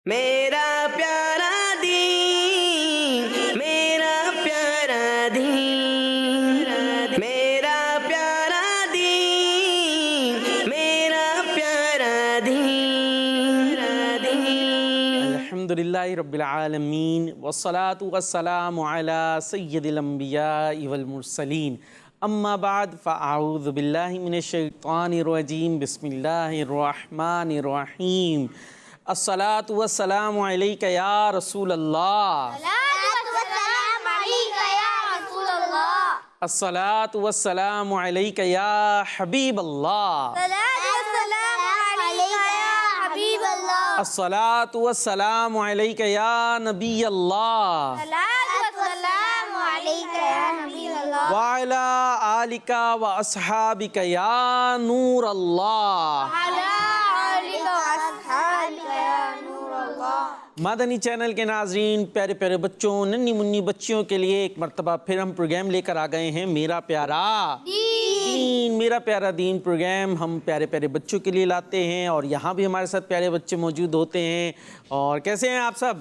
میرا پیارا دین، میرا پیارا دین، میرا پیارا دین، میرا پیارا دین۔ الحمدللہ رب العالمین والصلاة والسلام علی سید الانبیاء والمرسلین، اما بعد فاعوذ باللہ من الشیطان الرجیم، بسم اللہ الرحمن الرحیم۔ الصلاة والسلام علیک یا رسول اللہ، الصلاة والسلام علیک یا حبیب اللہ، الصلاة والسلام علیک یا نبی اللہ، وعلی آلک و اصحابک یا نور اللہ۔ مدنی چینل کے ناظرین، پیارے پیارے بچوں، ننھی منی بچیوں کے لیے ایک مرتبہ پھر ہم پروگرام لے کر آ گئے ہیں، میرا پیارا دین۔ میرا پیارا دین پروگرام ہم پیارے پیارے بچوں کے لیے لاتے ہیں، اور یہاں بھی ہمارے ساتھ پیارے بچے موجود ہوتے ہیں۔ اور کیسے ہیں آپ سب؟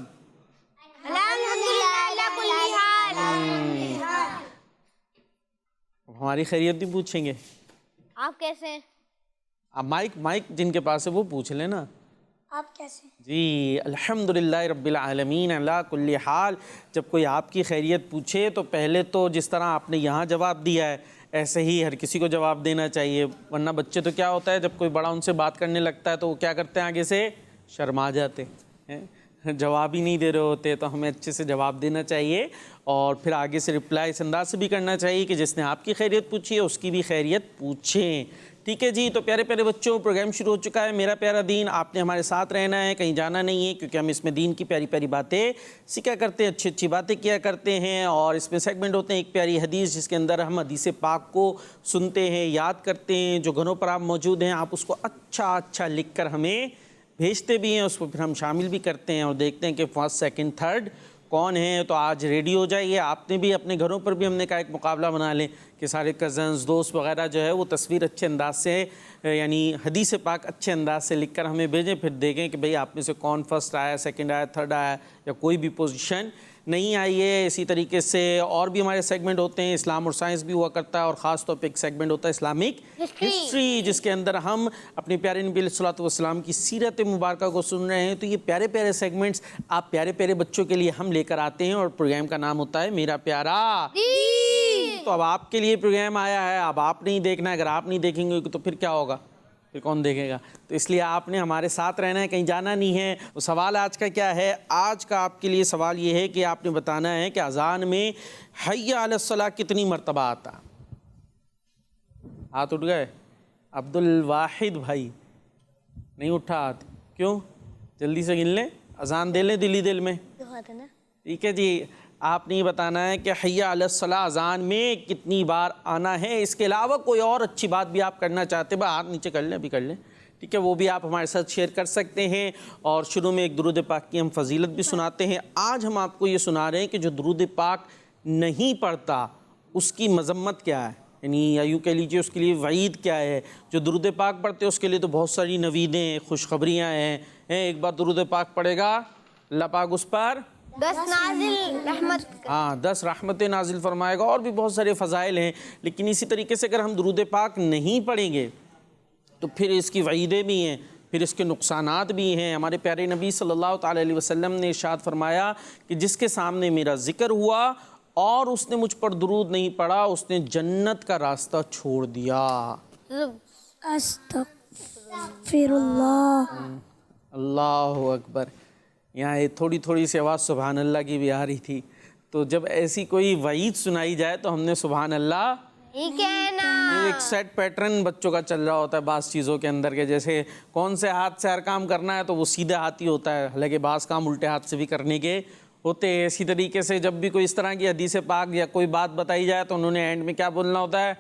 ہماری خیریت بھی پوچھیں گے؟ آپ کیسے ہیں؟ آپ مائک جن کے پاس ہے وہ پوچھ لیں نا۔ آپ کیسے ہیں؟ جی الحمدللہ رب العالمین علی کل حال۔ جب کوئی آپ کی خیریت پوچھے تو پہلے تو جس طرح آپ نے یہاں جواب دیا ہے ایسے ہی ہر کسی کو جواب دینا چاہیے، ورنہ بچے تو کیا ہوتا ہے جب کوئی بڑا ان سے بات کرنے لگتا ہے تو وہ کیا کرتے ہیں، آگے سے شرما جاتے ہیں، جواب ہی نہیں دے رہے ہوتے۔ تو ہمیں اچھے سے جواب دینا چاہیے اور پھر آگے سے رپلائی اس انداز سے بھی کرنا چاہیے کہ جس نے آپ کی خیریت پوچھی ہے اس کی بھی خیریت پوچھیں، ٹھیک ہے جی؟ تو پیارے پیارے بچوں، پروگرام شروع ہو چکا ہے میرا پیارا دین۔ آپ نے ہمارے ساتھ رہنا ہے، کہیں جانا نہیں ہے، کیونکہ ہم اس میں دین کی پیاری پیاری باتیں سیکھا کرتے ہیں، اچھی اچھی باتیں کیا کرتے ہیں۔ اور اس میں سیگمنٹ ہوتے ہیں ایک پیاری حدیث، جس کے اندر ہم حدیث پاک کو سنتے ہیں، یاد کرتے ہیں۔ جو گھروں پر آپ موجود ہیں، آپ اس کو اچھا لکھ کر ہمیں بھیجتے بھی ہیں، اس کو پھر ہم شامل بھی کرتے ہیں اور دیکھتے ہیں کہ فرسٹ سیکنڈ تھرڈ کون ہیں۔ تو آج ریڈی ہو جائیے، آپ نے بھی اپنے گھروں پر بھی ہم نے کہا ایک مقابلہ بنا لیں کہ سارے کزنز دوست وغیرہ جو ہے وہ تصویر اچھے انداز سے، یعنی حدیث پاک اچھے انداز سے لکھ کر ہمیں بھیجیں، پھر دیکھیں کہ بھئی آپ میں سے کون فرسٹ آیا، سیکنڈ آیا، تھرڈ آیا یا کوئی بھی پوزیشن نہیں آئی ہے۔ اسی طریقے سے اور بھی ہمارے سیگمنٹ ہوتے ہیں، اسلام اور سائنس بھی ہوا کرتا ہے، اور خاص طور پہ ایک سیگمنٹ ہوتا ہے اسلامک ہسٹری، جس کے اندر ہم اپنے پیارے نبی علیہ الصلوۃ والسلام کی سیرت مبارکہ کو سن رہے ہیں۔ تو یہ پیارے پیارے سیگمنٹس آپ پیارے پیارے بچوں کے لیے ہم لے کر آتے ہیں، اور پروگرام کا نام ہوتا ہے میرا پیارا دین۔ تو اب آپ کے لیے پروگرام آیا ہے، اب آپ نہیں دیکھنا ہے، اگر آپ نہیں دیکھیں گے تو پھر کیا ہوگا، پھر کون دیکھے گا؟ تو اس لیے آپ نے ہمارے ساتھ رہنا ہے، کہیں جانا نہیں ہے۔ وہ سوال آج کا کیا ہے؟ آج کا آپ کے لیے سوال یہ ہے کہ آپ نے بتانا ہے کہ اذان میں حی علی الصلاۃ کتنی مرتبہ آتا؟ ہاتھ اٹھ گئے؟ عبد الواحد بھائی نہیں اٹھا ہاتھ، کیوں؟ جلدی سے گن لیں، اذان دے لیں دلی دل میں، ٹھیک ہے جی؟ آپ نے یہ بتانا ہے کہ حی علی الصلاۃ اذان میں کتنی بار آنا ہے۔ اس کے علاوہ کوئی اور اچھی بات بھی آپ کرنا چاہتے ہیں، ہاتھ نیچے کر لیں، ابھی کر لیں، ٹھیک ہے؟ وہ بھی آپ ہمارے ساتھ شیئر کر سکتے ہیں۔ اور شروع میں ایک درود پاک کی ہم فضیلت بھی سناتے ہیں۔ آج ہم آپ کو یہ سنا رہے ہیں کہ جو درود پاک نہیں پڑھتا اس کی مذمت کیا ہے، یعنی یا یوں کہہ لیجیے اس کے لیے وعید کیا ہے۔ جو درود پاک پڑھتے ہیں اس کے لیے تو بہت ساری نویدیں، خوشخبریاں ہیں۔ ایک بار درود پاک پڑھے گا اللہ پاک اس پر 10 نازل رحمت، 10 رحمتیں نازل فرمائے گا، اور بھی بہت سارے فضائل ہیں۔ لیکن اسی طریقے سے اگر ہم درود پاک نہیں پڑھیں گے تو پھر اس کی وعیدیں بھی ہیں، پھر اس کے نقصانات بھی ہیں۔ ہمارے پیارے نبی صلی اللہ تعالی علیہ وسلم نے ارشاد فرمایا کہ جس کے سامنے میرا ذکر ہوا اور اس نے مجھ پر درود نہیں پڑھا، اس نے جنت کا راستہ چھوڑ دیا۔ استغفر اللہ۔ اللہ اکبر۔ یہاں تھوڑی سی آواز سبحان اللہ کی بھی آ رہی تھی، تو جب ایسی کوئی وعید سنائی جائے تو ہم نے سبحان اللہ یہ کہنا۔ ایک سیٹ پیٹرن بچوں کا چل رہا ہوتا ہے بعض چیزوں کے اندر کے، جیسے کون سے ہاتھ سے ہر کام کرنا ہے تو وہ سیدھے ہاتھ ہی ہوتا ہے، حالانکہ بعض کام الٹے ہاتھ سے بھی کرنے کے ہوتے ہیں۔ اسی طریقے سے جب بھی کوئی اس طرح کی حدیث پاک یا کوئی بات بتائی جائے تو انہوں نے اینڈ میں کیا بولنا ہوتا ہے؟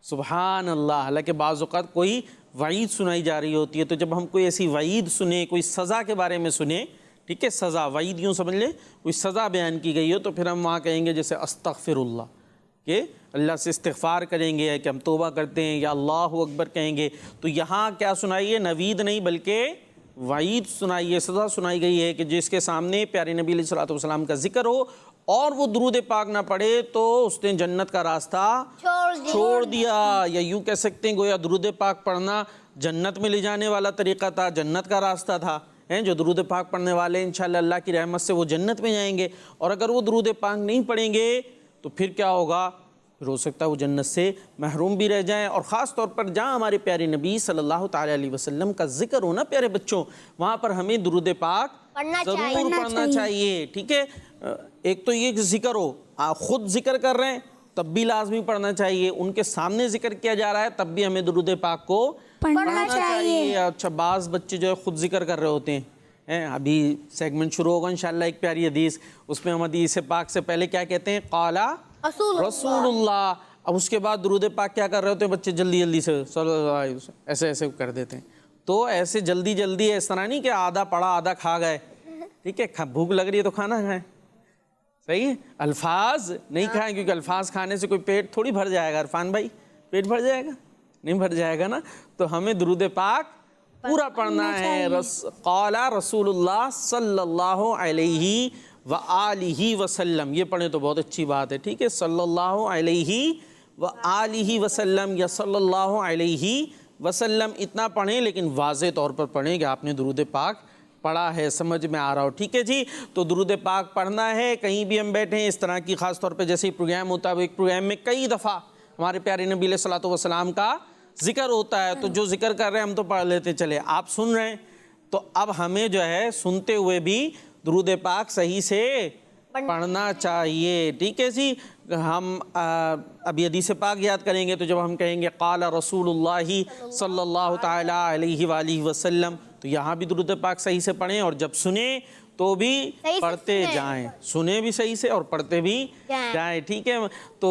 سبحان اللہ، حالانکہ بعض اوقات کوئی وعید سنائی جا رہی ہوتی ہے۔ تو جب ہم کوئی ایسی وعید سنیں، کوئی سزا کے بارے میں سنیں، ٹھیک ہے، سزا، وعید یوں سمجھ لیں کوئی سزا بیان کی گئی ہو، تو پھر ہم وہاں کہیں گے جیسے استغفر اللہ، کہ اللہ سے استغفار کریں گے کہ ہم توبہ کرتے ہیں، یا اللہ اکبر کہیں گے۔ تو یہاں کیا سنائیے؟ نوید نہیں بلکہ وعید سنائی ہے، سزا سنائی گئی ہے کہ جس کے سامنے پیارے نبی علیہ الصلوۃ والسلام کا ذکر ہو اور وہ درود پاک نہ پڑھے تو اس نے جنت کا راستہ چھوڑ دیا، یا یوں کہہ سکتے ہیں گویا درود پاک پڑھنا جنت میں لے جانے والا طریقہ تھا، جنت کا راستہ تھا۔ جو درود پاک پڑھنے والے انشاءاللہ اللہ کی رحمت سے وہ جنت میں جائیں گے، اور اگر وہ درود پاک نہیں پڑھیں گے تو پھر کیا ہوگا؟ پھر ہو سکتا ہے وہ جنت سے محروم بھی رہ جائیں۔ اور خاص طور پر جہاں ہمارے پیارے نبی صلی اللہ تعالیٰ علیہ وسلم کا ذکر ہو نا پیارے بچوں، وہاں پر ہمیں درود پاک ضرور پڑھنا چاہیے، ٹھیک ہے؟ ایک تو یہ ذکر ہو، آپ خود ذکر کر رہے ہیں تب بھی لازمی پڑھنا چاہیے، ان کے سامنے ذکر کیا جا رہا ہے تب بھی ہمیں درود پاک کو پڑھنا چاہیے۔ اچھا، بعض بچے جو ہے خود ذکر کر رہے ہوتے ہیں، ابھی سیگمنٹ شروع ہوگا انشاءاللہ ایک پیاری حدیث، اس میں ہم حدیث پاک سے پہلے کیا کہتے ہیں؟ قال رسول اللہ، اب اس کے بعد درود پاک کیا کر رہے ہوتے ہیں بچے؟ جلدی جلدی سے صلی اللہ علیہ وسلم ایسے ایسے کر دیتے ہیں۔ تو ایسے جلدی جلدی اس طرح نہیں کہ آدھا پڑھا آدھا کھا گئے، ٹھیک ہے؟ بھوک لگ رہی ہے تو کھانا کھائیں، صحیح ہے؟ الفاظ نہیں کھائیں، کیونکہ الفاظ کھانے سے کوئی پیٹ تھوڑی بھر جائے گا۔ عرفان بھائی پیٹ بھر جائے گا؟ نہیں بھر جائے گا نا۔ تو ہمیں درود پاک پورا پڑھنا ہے۔ قال رسول اللہ صلی اللہ علیہ وآلہ وسلم، یہ پڑھیں تو بہت اچھی بات ہے، ٹھیک ہے؟ صلی اللہ علیہ وآلہ وسلم یا صلی اللہ علیہ وسلم اتنا پڑھیں، لیکن واضح طور پر پڑھیں کہ آپ نے درود پاک پڑھا ہے، سمجھ میں آ رہا ہو، ٹھیک ہے جی؟ تو درود پاک پڑھنا ہے، کہیں بھی ہم بیٹھیں اس طرح کی، خاص طور پہ جیسے پروگرام ہوتا ہے، ایک پروگرام میں کئی دفعہ ہمارے پیارے نبی علیہ الصلوۃ والسلام کا ذکر ہوتا ہے، تو جو ذکر کر رہے ہیں ہم تو پڑھ لیتے چلے، آپ سن رہے ہیں تو اب ہمیں جو ہے سنتے ہوئے بھی درود پاک صحیح سے پڑھنا چاہیے، ٹھیک ہے جی؟ ہم ابھی حدیث پاک یاد کریں گے تو جب ہم کہیں گے قال رسول اللہ صلی اللہ تعالیٰ علیہ وآلہ وسلم، تو یہاں بھی درود پاک صحیح سے پڑھیں، اور جب سنیں تو بھی پڑھتے جائیں، سنیں بھی صحیح سے اور پڑھتے بھی جائیں، ٹھیک ہے؟ تو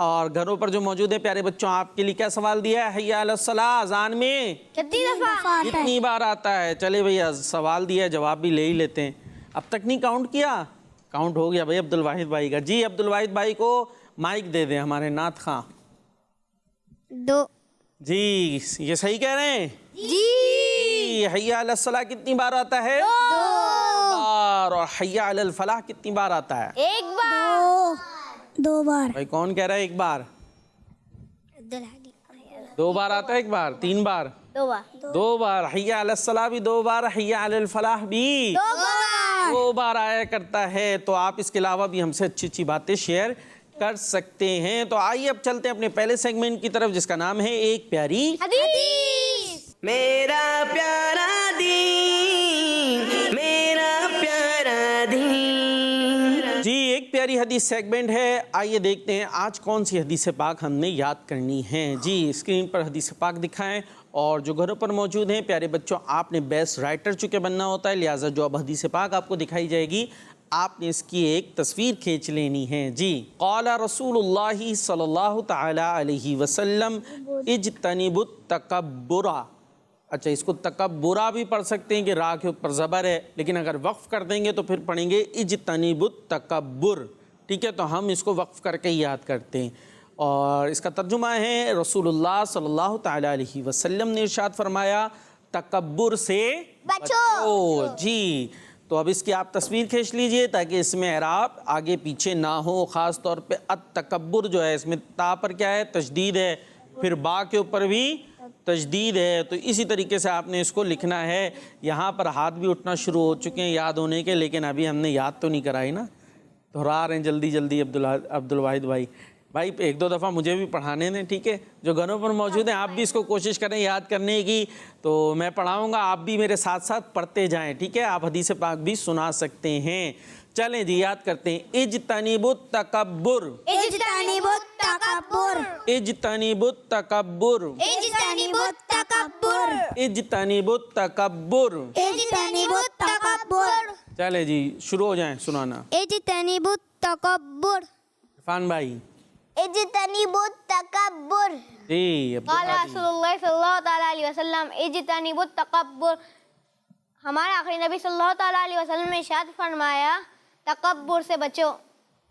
اور گھروں پر جو موجود ہیں پیارے بچوں، آپ کے لیے کیا سوال دیا ہے؟ حی علی الصلاۃ اذان میں کتنی بار آتا ہے؟ چلے بھیا سوال دیا ہے، جواب بھی لے ہی لیتے ہیں۔ اب تک نہیں کاؤنٹ کیا؟ کاؤنٹ ہو گیا بھائی عبد الواحد بھائی کا۔ جی عبد الواحد بھائی کو مائک دے دیں، ہمارے نعت خواں۔ 2 جی یہ صحیح کہہ رہے ہیں جی؟ حی علی الصلاۃ کتنی بار آتا ہے؟ 2 بار۔ اور حی علی الفلاح کتنی بار آتا ہے؟ 1 بار 2 بار بھائی کون کہہ رہا ہے ایک بار؟ 2 بار آتا ہے، ایک بار، 3 بار، 2 بار 2 بار۔ حی علی الصلاۃ بھی 2 بار، حی علی الفلاح بھی 2 بار آیا کرتا ہے۔ تو آپ اس کے علاوہ بھی ہم سے اچھی اچھی باتیں شیئر کر سکتے ہیں۔ تو آئیے اب چلتے ہیں اپنے پہلے سیگمنٹ کی طرف، جس کا نام ہے ایک پیاری حدیث۔ میرا پیارا دین، میرا پیارا دین۔ جی ایک پیاری حدیث سیگمنٹ ہے، آئیے دیکھتے ہیں آج کون سی حدیث پاک ہم نے یاد کرنی ہے۔ جی اسکرین پر حدیث پاک دکھائیں، اور جو گھروں پر موجود ہیں پیارے بچوں، آپ نے بیسٹ رائٹر چونکہ بننا ہوتا ہے، لہٰذا جو اب حدیث پاک آپ کو دکھائی جائے گی آپ نے اس کی ایک تصویر کھینچ لینی ہے۔ جی قال رسول اللہ صلی اللہ تعالیٰ علیہ وسلم اجتنبوا التکبر۔ اچھا اس کو تکبرہ بھی پڑھ سکتے ہیں کہ را کے اوپر زبر ہے، لیکن اگر وقف کر دیں گے تو پھر پڑھیں گے اجتنبوا التکبر، ٹھیک ہے؟ تو ہم اس کو وقف کر کے یاد کرتے ہیں، اور اس کا ترجمہ ہے رسول اللہ صلی اللہ تعالیٰ علیہ وسلم نے ارشاد فرمایا تکبر سے بچو۔ جی تو اب اس کی آپ تصویر کھینچ لیجئے تاکہ اس میں اعراب آگے پیچھے نہ ہو، خاص طور پہ التکبر جو ہے اس میں تا پر کیا ہے؟ تشدید ہے، پھر با کے اوپر بھی تشدید ہے، تو اسی طریقے سے آپ نے اس کو لکھنا ہے۔ یہاں پر ہاتھ بھی اٹھنا شروع ہو چکے ہیں یاد ہونے کے، لیکن ابھی ہم نے یاد تو نہیں کرائی نا، دہرا رہے ہیں جلدی جلدی عبد الواحد بھائی 1-2 دفعہ مجھے بھی پڑھانے دیں، ٹھیک ہے؟ جو گھروں پر موجود ہیں آپ بھی اس کو کوشش کریں یاد کرنے کی، تو میں پڑھاؤں گا آپ بھی میرے ساتھ ساتھ پڑھتے جائیں، ٹھیک ہے؟ آپ حدیث پاک بھی سنا سکتے ہیں۔ چلیں جی یاد کرتے ہیں اجتنبوا التکبر، اجتنبوا التکبر، اجتنبوا التکبر، اجتنبوا التکبر، اجتنبوا التکبر۔ اجتنبوا التکبر، چلیں جی شروع ہو جائیں سنانا۔ اجتنبوا التکبر، عرفان بھائی۔ اجتنبوا التکبر۔ جی قال رسول اللہ صلی اللہ تعالیٰ علیہ وسلم اجتنبوا التکبر، ہمارے آخری نبی صلی اللہ تعالیٰ علیہ وسلم نے ارشاد فرمایا تکبر سے بچو۔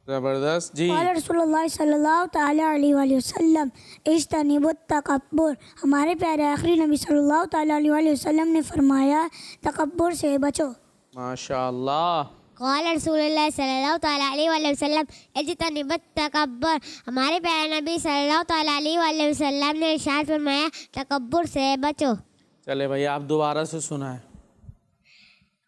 زبردست جی. قال رسول اللہ صلی اللہ تعالیٰ علیہ وآلہ وسلم اجتنبوا التکبر. ہمارے پیارے آخری نبی صلی اللہ تعالیٰ علیہ وآلہ وسلم نے فرمایا تکبر سے بچو. ماشاء اللہ. قال رسول اللہ صلی اللہ تعالیٰ علیہ وآلہ وسلم اجتنبوا التکبر. ہمارے پیارے نبی صلی اللہ تعالیٰ علیہ وآلہ وسلم نے ارشاد فرمایا تکبر سے بچو. چلے بھائی آپ دوبارہ سے سنائیں.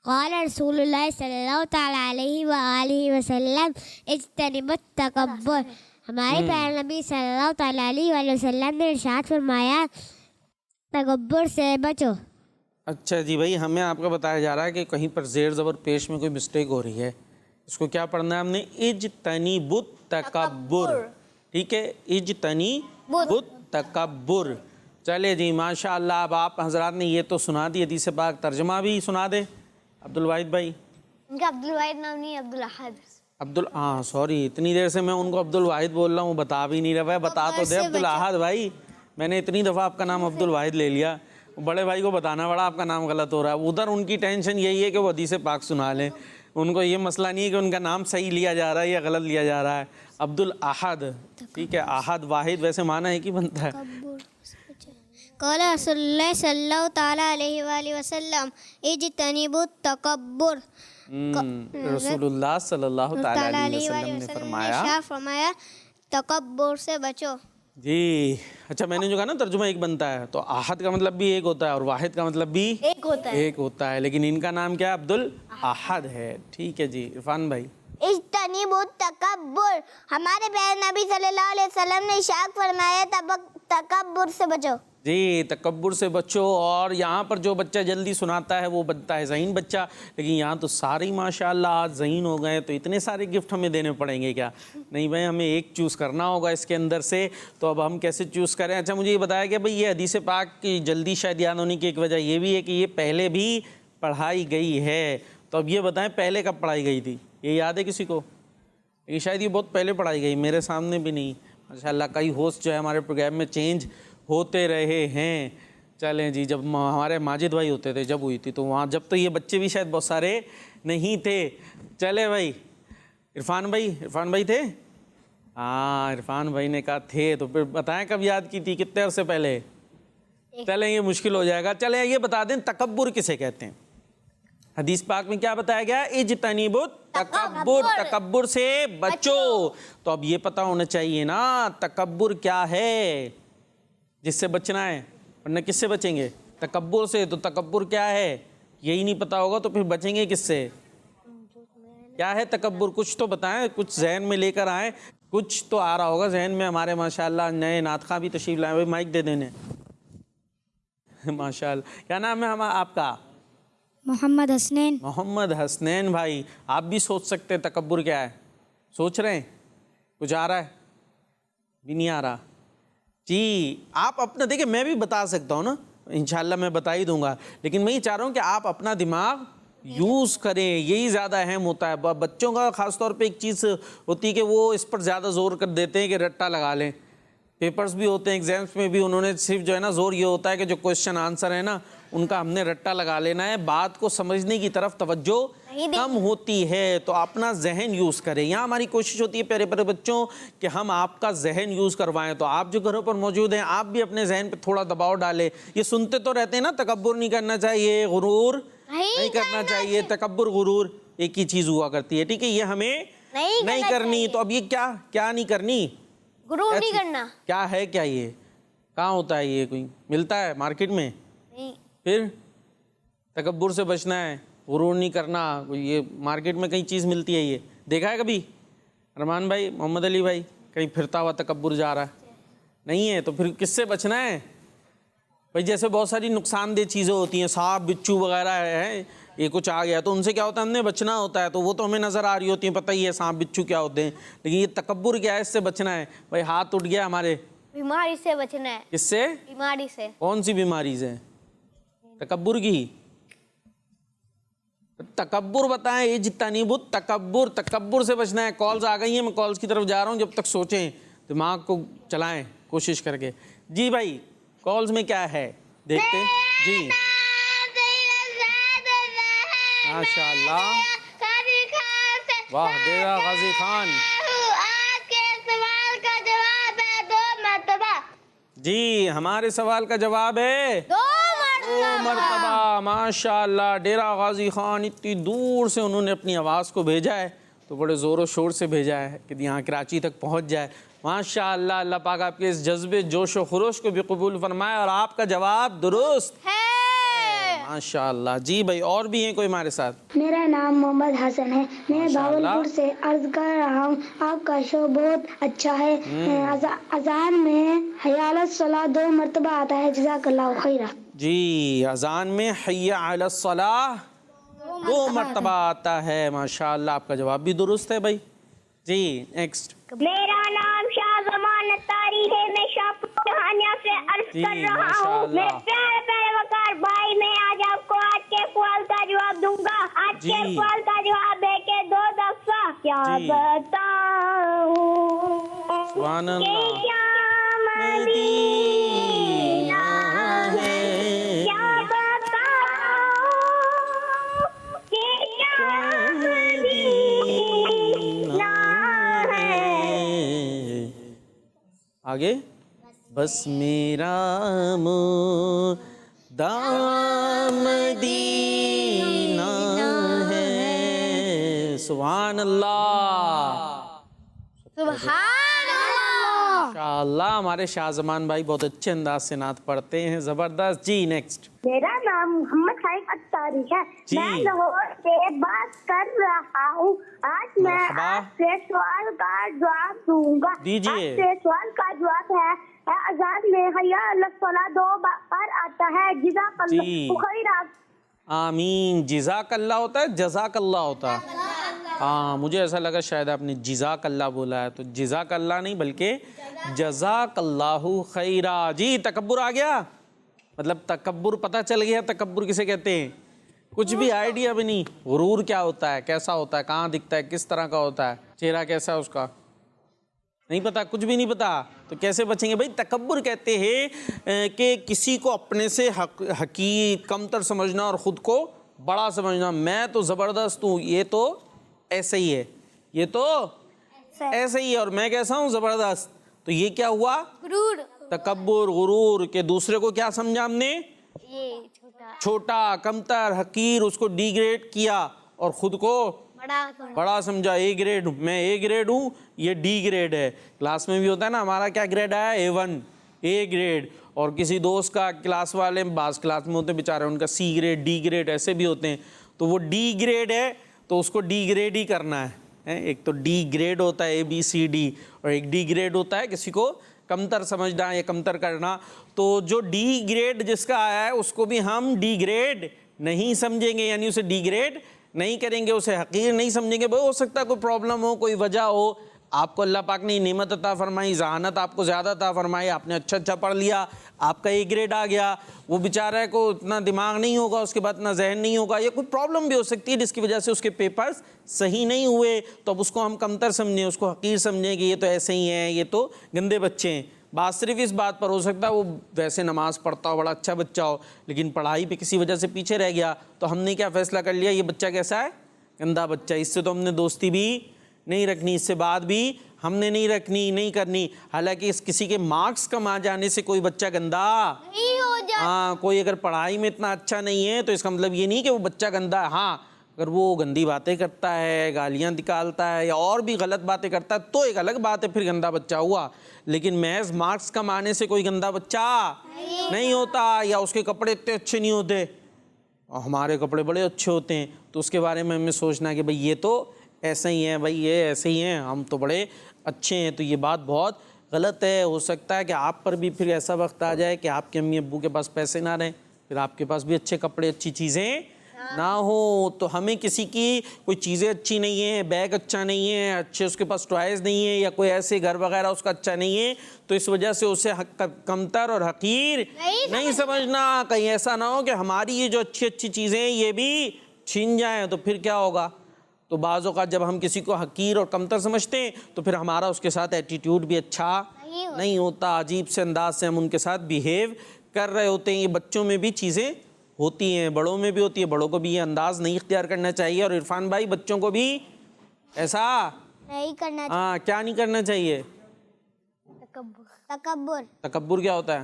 قال رسول اللہ صلی اللہ تعالیٰ علیہ وآلہ وسلم اجتنبوا التکبر. ہمارے پیارے نبی صلی اللہ تعالیٰ علیہ وآلہ وسلم نے ارشاد فرمایا تکبر سے بچو. اچھا جی بھائی ہمیں آپ کو بتایا جا رہا ہے کہ کہیں پر زیر زبر پیش میں کوئی مسٹیک ہو رہی ہے. اس کو کیا پڑھنا ہے ہم نے؟ اجتنبوا التکبر. ٹھیک ہے اجتنبوا التکبر. چلے جی ماشاء اللہ. اب آپ حضرات نے یہ تو سنا دی حدیث پاک, ترجمہ بھی سنا دے عبد الواحد بھائی. ان کا عبد الواحد نام نہیں ہے, عبد الاحد. ہاں سوری اتنی دیر سے میں ان کو عبد الواحد بول رہا ہوں, بتا بھی نہیں رہا ہے. بتا تو دے عبد الاحد بھائی. میں نے اتنی دفعہ آپ کا نام عبد الواحد لے لیا, بڑے بھائی کو بتانا پڑا آپ کا نام غلط ہو رہا ہے. ادھر ان کی ٹینشن یہی ہے کہ وہ حدیث پاک سنا لیں. ان کو یہ مسئلہ نہیں ہے کہ ان کا نام صحیح لیا جا رہا ہے یا غلط لیا جا رہا ہے. عبد الاحد. ٹھیک ہے, احد واحد ویسے معنی ہے کہ بنتا ہے. قال رسول اللہ صلی اللہ تعالیٰ علیہ وآلہ وسلم اجتنبوا التکبر. رسول اللہ صلی اللہ تعالیٰ علیہ وسلم نے فرمایا فرمایا تکبر سے بچو. جی. اچھا میں نے جو کہا نا ترجمہ ایک بنتا ہے, تو احد کا مطلب بھی ایک ہوتا ہے اور واحد کا مطلب بھی ایک ہوتا ہے, لیکن ان کا نام کیا ہے؟ عبد الاحد ہے. ٹھیک ہے جی عرفان بھائی. اجتنبوا التکبر. ہمارے پیارے نبی صلی اللہ علیہ وسلم نے ارشاد فرمایا تکبر سے بچو. جی تکبر سے بچو. اور یہاں پر جو بچہ جلدی سناتا ہے وہ بنتا ہے ذہین بچہ, لیکن یہاں تو سارے ہی ماشاء اللہ آج ذہین ہو گئے, تو اتنے سارے گفٹ ہمیں دینے پڑیں گے کیا؟ نہیں بھائی ہمیں ایک چوز کرنا ہوگا اس کے اندر سے. تو اب ہم کیسے چوز کریں؟ اچھا مجھے یہ بتایا کہ بھائی یہ حدیث پاک کی جلدی شاید یاد ہونے کی ایک وجہ یہ بھی ہے کہ یہ پہلے بھی پڑھائی گئی ہے. تو اب یہ بتائیں پہلے کب پڑھائی گئی تھی؟ یہ یاد ہے کسی کو؟ یہ شاید یہ بہت پہلے پڑھائی گئی, میرے سامنے بھی نہیں. ماشاء اللہ کئی ہوسٹ جو ہے ہمارے پروگرام میں چینج ہوتے رہے ہیں. چلیں جی جب ہمارے ماجد بھائی ہوتے تھے جب ہوئی تھی, تو وہاں جب تو یہ بچے بھی شاید بہت سارے نہیں تھے. چلے بھائی عرفان بھائی تھے؟ ہاں عرفان بھائی نے کہا تھے, تو پھر بتائیں کب یاد کی تھی, کتنے عرصے پہلے؟ چلیں یہ مشکل ہو جائے گا. چلیں یہ بتا دیں تکبر کسے کہتے ہیں؟ حدیث پاک میں کیا بتایا گیا؟ اجتنبوا التکبر. تکبر سے بچو. تو اب یہ پتہ ہونا چاہیے نا تکبر کیا ہے جس سے بچنا ہے, ورنہ کس سے بچیں گے؟ تکبر سے. تو تکبر کیا ہے یہی نہیں پتہ ہوگا تو پھر بچیں گے کس سے؟ کیا ہے تکبر؟ کچھ تو بتائیں, کچھ ذہن میں لے کر آئیں. کچھ تو آ رہا ہوگا ذہن میں. ہمارے ماشاءاللہ نئے نعت خواں بھی تشریف لائے. بھائی مائک دے دینے. ماشاءاللہ کیا نام ہے آپ کا؟ محمد حسنین. محمد حسنین بھائی, آپ بھی سوچ سکتے ہیں تکبر کیا ہے. سوچ رہے ہیں؟ کچھ آ رہا ہے؟ بھی نہیں آ رہا جی. آپ اپنا دیکھیں, میں بھی بتا سکتا ہوں نا انشاءاللہ, میں بتا ہی دوں گا, لیکن میں یہ چاہ رہا ہوں کہ آپ اپنا دماغ یوز کریں, یہی زیادہ اہم ہوتا ہے. بچوں کا خاص طور پہ ایک چیز ہوتی ہے کہ وہ اس پر زیادہ زور کر دیتے ہیں کہ رٹا لگا لیں. پیپرز بھی ہوتے ہیں, ایگزامس میں بھی, انہوں نے صرف جو ہے نا زور یہ ہوتا ہے کہ جو کوشچن آنسر ہے نا ان کا ہم نے رٹا لگا لینا ہے. بات کو سمجھنے کی طرف توجہ کم ہوتی ہے. تو اپنا ذہن یوز کریں. یہاں ہماری کوشش ہوتی ہے پیارے پیارے بچوں کہ ہم آپ کا ذہن یوز کروائیں. تو آپ جو گھروں پر موجود ہیں آپ بھی اپنے ذہن پہ تھوڑا دباؤ ڈالیں. یہ سنتے تو رہتے ہیں نا تکبر نہیں کرنا چاہیے, غرور نہیں کرنا چاہیے. تکبر غرور ایک ہی چیز ہوا کرتی ہے. ٹھیک ہے, یہ ہمیں نہیں کرنی. تو اب یہ کیا نہیں کرنی؟ غرور نہیں کرنا. کیا ہے کیا یہ؟ کہاں ہوتا ہے یہ؟ کوئی ملتا ہے مارکیٹ میں؟ نہیں. پھر تکبر سے بچنا ہے, غرور نہیں کرنا. یہ مارکیٹ میں کئی چیز ملتی ہے, یہ دیکھا ہے کبھی؟ رحمان بھائی, محمد علی بھائی, کہیں پھرتا ہوا تکبر جا رہا ہے نہیں ہے؟ تو پھر کس سے بچنا ہے بھائی؟ جیسے بہت ساری نقصان دہ چیزیں ہوتی ہیں, سانپ بچھو وغیرہ ہے, یہ کچھ آ گیا تو ان سے کیا ہوتا ہے, ہم نے بچنا ہوتا ہے. تو وہ تو ہمیں نظر آ رہی ہوتی ہیں, پتہ ہی ہے سانپ بچھو کیا ہوتے ہیں, لیکن یہ تکبر کیا ہے, اس سے بچنا ہے. بھائی ہاتھ اٹھ گیا ہمارے, بیماری سے بچنا ہے. کس سے؟ بیماری سے. کون سی بیماری سے؟ تکبر کی. تکبر بتائیں. اجتنبوا التکبر. تکبر سے بچنا ہے. کالز آ گئی ہیں, میں کالز کی طرف جا رہا ہوں, جب تک سوچیں, دماغ کو چلائیں کوشش کر کے. جی بھائی کالز میں کیا ہے دیکھتے جی. ماشاء اللہ, واہ ڈیرہ غازی خان. جی ہمارے سوال کا جواب ہے 2 دو مرتبہ. ماشاء اللہ ڈیرہ غازی خان اتنی دور سے انہوں نے اپنی آواز کو بھیجا ہے تو بڑے زور و شور سے بھیجا ہے کہ یہاں کراچی تک پہنچ جائے. ماشاء اللہ اللہ پاک آپ کے اس جذبے جوش و خروش کو بھی قبول فرمائے اور آپ کا جواب درست ہے. ماشاء اللہ. جی بھائی اور بھی ہیں کوئی ہمارے ساتھ؟ میرا نام محمد حسن ہے. میں ماشاء اللہ. بھاولپور سے عرض کر رہا ہوں آپ کا شو بہت اچھا ہے. اذان میں حی علی الصلاۃ 2 مرتبہ آتا ہے. جزاک اللہ خیرہ. جی اذان میں حی علی الصلاۃ 2 مرتبہ آتا ہے. ماشاء اللہ آپ کا جواب بھی درست ہے بھائی. جی نیکسٹ. میرا نام شاہ زمان اتاری ہے. میں شاہپوریا سے عرض جی، کر رہا ماشاء ہوں. میں اللہ. پیارے پیارے وقار بھائی میں آج آپ کو آج کے سوال کا جواب دوں گا. آج جی. کے سوال کا جواب ہے کہ 2 دفعہ کیا جی. بتاؤں سبحان کہ اللہ. کیا مدینہ ہے کیا بتاؤں کہ کیا مدینہ ہے. آگے بس میرا مدینہ ہے. سبحان اللہ. سبحان اللہ. ماشاءاللہ ہمارے شاہ زمان بھائی بہت اچھے انداز سے نعت پڑھتے ہیں. زبردست. جی نیکسٹ. میرا نام محمد خالد اتاری ہے. جی. میں لاہور سے بات کر رہا ہوں. آج میں مرحبا. آپ سے سوال کا جواب دوں گا. دیجیے. آپ سے سوال کا جواب ہے اذان میں حی علی الصلاۃ 2 بار آتا ہے. جزاک اللہ خیر. آمین. جزاک اللہ ہوتا ہے جزاک اللہ ہوتا ہے؟ ہاں مجھے ایسا لگا شاید آپ نے جزاک اللہ بولا ہے. تو جزاک اللہ نہیں بلکہ جزاک اللہ خیرہ. جی تکبر آ گیا. مطلب تکبر پتہ چل گیا تکبر کسے کہتے ہیں. کچھ بھی آئیڈیا بھی نہیں. غرور کیا ہوتا ہے, کیسا ہوتا ہے, کہاں دکھتا ہے, کس طرح کا ہوتا ہے, چہرہ کیسا ہے اس کا, نہیں پتا, کچھ بھی نہیں پتا. تو کیسے بچیں گے بھائی. تکبر کہتے ہیں کہ کسی کو اپنے سے حقیر کمتر سمجھنا اور خود کو بڑا سمجھنا. میں تو زبردست ہوں, یہ تو ایسے ہی ہے, یہ تو ایسے ہی ہے, اور میں کیسا ہوں زبردست. تو یہ کیا ہوا غرور. تکبر, غرور, کہ دوسرے کو کیا سمجھا ہم نے, یہ چھوٹا چھوٹا, کمتر, حقیر, اس کو ڈی گریڈ کیا اور خود کو بڑا سمجھا. اے گریڈ, میں اے گریڈ ہوں, یہ ڈی گریڈ ہے. کلاس میں بھی ہوتا ہے نا, ہمارا کیا گریڈ آیا A1 اے گریڈ, اور کسی دوست کا کلاس والے بعض کلاس میں ہوتے ہیں بیچارے ان کا C گریڈ, ڈی گریڈ ایسے بھی ہوتے ہیں. تو وہ ڈی گریڈ ہے تو اس کو ڈی گریڈ ہی کرنا ہے. ایک تو ڈی گریڈ ہوتا ہے ABCD, اور ایک ڈی گریڈ ہوتا ہے کسی کو کمتر سمجھنا یا کمتر کرنا. تو جو ڈی گریڈ جس کا آیا ہے اس کو بھی ہم ڈی گریڈ نہیں سمجھیں گے, یعنی اسے ڈی گریڈ نہیں کریں گے, اسے حقیر نہیں سمجھیں گے. ہو سکتا ہے کوئی پرابلم ہو, کوئی وجہ ہو, آپ کو اللہ پاک نے نعمت عطا فرمائی, ذہانت آپ کو زیادہ عطا فرمائی, آپ نے اچھا پڑھ لیا, آپ کا اے گریڈ آ گیا. وہ بیچارہ کو اتنا دماغ نہیں ہوگا, اس کے بعد اتنا ذہن نہیں ہوگا, یا کوئی پرابلم بھی ہو سکتی ہے جس کی وجہ سے اس کے پیپرز صحیح نہیں ہوئے. تو اب اس کو ہم کمتر سمجھیں, اس کو حقیر سمجھیں کہ یہ تو ایسے ہی ہیں, یہ تو گندے بچے ہیں. بات صرف اس بات پر ہو سکتا ہے وہ ویسے نماز پڑھتا ہو, بڑا اچھا بچہ ہو, لیکن پڑھائی پہ کسی وجہ سے پیچھے رہ گیا. تو ہم نے کیا فیصلہ کر لیا, یہ بچہ کیسا ہے, گندا بچہ, اس سے تو ہم نے دوستی بھی نہیں رکھنی, اس سے بات بھی ہم نے نہیں رکھنی, نہیں کرنی. حالانکہ اس کسی کے مارکس کم آ جانے سے کوئی بچہ گندا نہیں ہو جائے. ہاں, کوئی اگر پڑھائی میں اتنا اچھا نہیں ہے تو اس کا مطلب یہ نہیں کہ وہ بچہ گندا ہے. ہاں اگر وہ گندی باتیں کرتا ہے, گالیاں نکالتا ہے, یا اور بھی غلط باتیں کرتا ہے تو ایک الگ بات ہے, پھر گندا بچہ ہوا. لیکن محض مارکس کم آنے سے کوئی گندا بچہ نہیں ہوتا, یا اس کے کپڑے اتنے اچھے نہیں ہوتے, اور ہمارے کپڑے بڑے اچھے ہوتے ہیں, تو اس کے بارے میں ہمیں سوچنا کہ بھئی یہ تو ایسے ہی ہیں, بھئی یہ ایسے ہی ہیں, ہم تو بڑے اچھے ہیں. تو یہ بات بہت غلط ہے. ہو سکتا ہے کہ آپ پر بھی پھر ایسا وقت آ جائے کہ آپ کے امی ابو کے پاس پیسے نہ رہیں, پھر آپ کے پاس بھی اچھے کپڑے, اچھی چیزیں نہ ہو. تو ہمیں کسی کی کوئی چیزیں اچھی نہیں ہیں, بیگ اچھا نہیں ہے, اچھے اس کے پاس ٹوائز نہیں ہے, یا کوئی ایسے گھر وغیرہ اس کا اچھا نہیں ہے, تو اس وجہ سے اسے کمتر اور حقیر نہیں سمجھنا. کہیں ایسا نہ ہو کہ ہماری یہ جو اچھی اچھی چیزیں ہیں یہ بھی چھین جائیں, تو پھر کیا ہوگا. تو بعض اوقات جب ہم کسی کو حقیر اور کمتر سمجھتے ہیں تو پھر ہمارا اس کے ساتھ ایٹیٹیوڈ بھی اچھا نہیں ہوتا, عجیب سے انداز سے ہم ان کے ساتھ بیہیو کر رہے ہوتے ہیں. یہ بچوں میں بھی چیزیں ہوتی ہیں, بڑوں میں بھی ہوتی ہے, بڑوں کو بھی یہ انداز نہیں اختیار کرنا چاہیے. اور عرفان بھائی بچوں کو بھی ایسا نہیں کرنا ہاں کیا نہیں کرنا چاہیے, تکبر تکبر کیا ہوتا ہے؟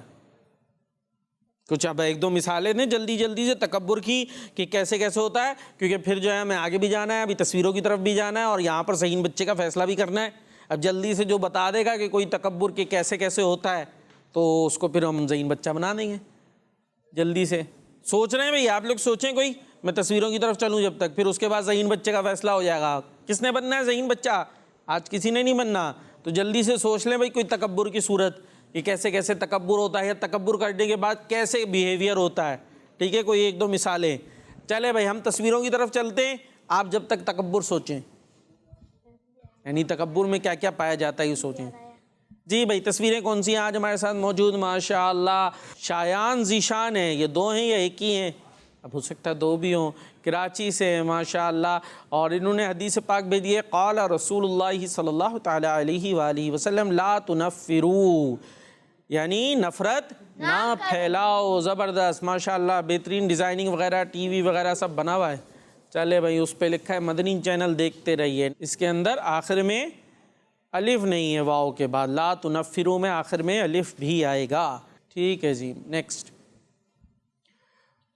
کچھ اب ایک دو مثالیں دیں جلدی جلدی سے تکبر کی کہ کیسے کیسے ہوتا ہے، کیونکہ پھر جو ہے ہمیں آگے بھی جانا ہے، ابھی تصویروں کی طرف بھی جانا ہے اور یہاں پر صحیح بچے کا فیصلہ بھی کرنا ہے۔ اب جلدی سے جو بتا دے گا کہ کوئی تکبر کے کیسے کیسے ہوتا ہے تو اس کو پھر ہم ذہین بچہ بنا دیں گے۔ جلدی سے سوچ رہے ہیں بھئی آپ لوگ سوچیں کوئی، میں تصویروں کی طرف چلوں جب تک، پھر اس کے بعد ذہین بچے کا فیصلہ ہو جائے گا۔ کس نے بننا ہے ذہین بچہ؟ آج کسی نے نہیں بننا، تو جلدی سے سوچ لیں بھئی کوئی تکبر کی صورت، یہ کیسے کیسے تکبر ہوتا ہے، یا تکبر کرنے کے بعد کیسے بیہیویئر ہوتا ہے، ٹھیک ہے؟ کوئی ایک دو مثالیں۔ چلے بھائی ہم تصویروں کی طرف چلتے ہیں، آپ جب تک تکبر سوچیں، یعنی تکبر میں کیا کیا پایا جاتا ہے یہ سوچیں۔ جی بھائی تصویریں کون سی ہیں آج ہمارے ساتھ موجود؟ ماشاءاللہ شایان ذیشان ہیں، یہ دو ہیں یا ایک ہی ہیں؟ اب ہو سکتا ہے دو بھی ہوں، کراچی سے ہیں ماشاءاللہ، اور انہوں نے حدیث پاک بھیجی ہے، قال رسول اللہ صلی اللہ تعالی علیہ وآلہ وسلم لا تنفروا، یعنی نفرت نہ پھیلاؤ۔ زبردست ماشاءاللہ، بہترین ڈیزائننگ وغیرہ، ٹی وی وغیرہ سب بنا ہوا ہے۔ چلے بھائی اس پہ لکھا ہے مدنی چینل، دیکھتے رہیے۔ اس کے اندر آخر میں الف نہیں ہے واو کے بعد، لا تنفروا میں آخر میں الف بھی آئے گا، ٹھیک ہے جی۔ نیکسٹ،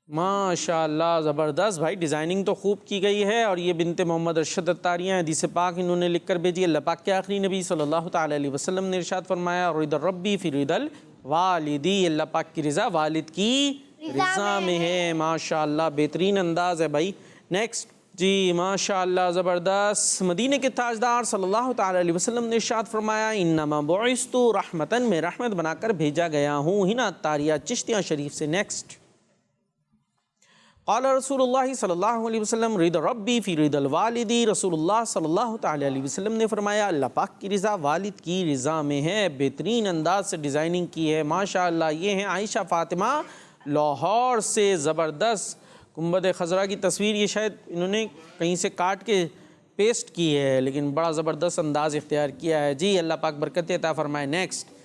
ماشاءاللہ زبردست بھائی، ڈیزائننگ تو خوب کی گئی ہے، اور یہ بنت محمد ارشد اتاریہ ہیں، حدیث پاک انہوں نے لکھ کر بھیجی۔ اللہ پاک کے آخری نبی صلی اللہ تعالی علیہ وسلم نے ارشاد فرمایا، رضا ربی فی رضا الوالدی، اللہ پاک کی رضا والد کی رضا میں ہے۔ ماشاءاللہ بہترین انداز ہے بھائی۔ نیکسٹ جی ماشاءاللہ زبردست، مدینہ کے تاجدار صلی اللہ تعالی علیہ وسلم نے ارشاد فرمایا، انما بعثت رحمتاً، میں رحمت بنا کر بھیجا گیا ہوں۔ ہنا اتاریہ چشتیاں شریف سے۔ نیکسٹ، قال رسول اللہ صلی اللہ علیہ وسلم، رضا ربی فی رضا الوالدی، رسول اللہ صلی اللہ تعالی علیہ وسلم نے فرمایا، اللہ پاک کی رضا والد کی رضا میں ہے۔ بہترین انداز سے ڈیزائننگ کی ہے ماشاءاللہ۔ یہ ہیں عائشہ فاطمہ لاہور سے، زبردست گنبد خضرا کی تصویر، یہ شاید انہوں نے کہیں سے کاٹ کے پیسٹ کی ہے، لیکن بڑا زبردست انداز اختیار کیا ہے جی، اللہ پاک برکت عطا فرمائے۔ نیکسٹ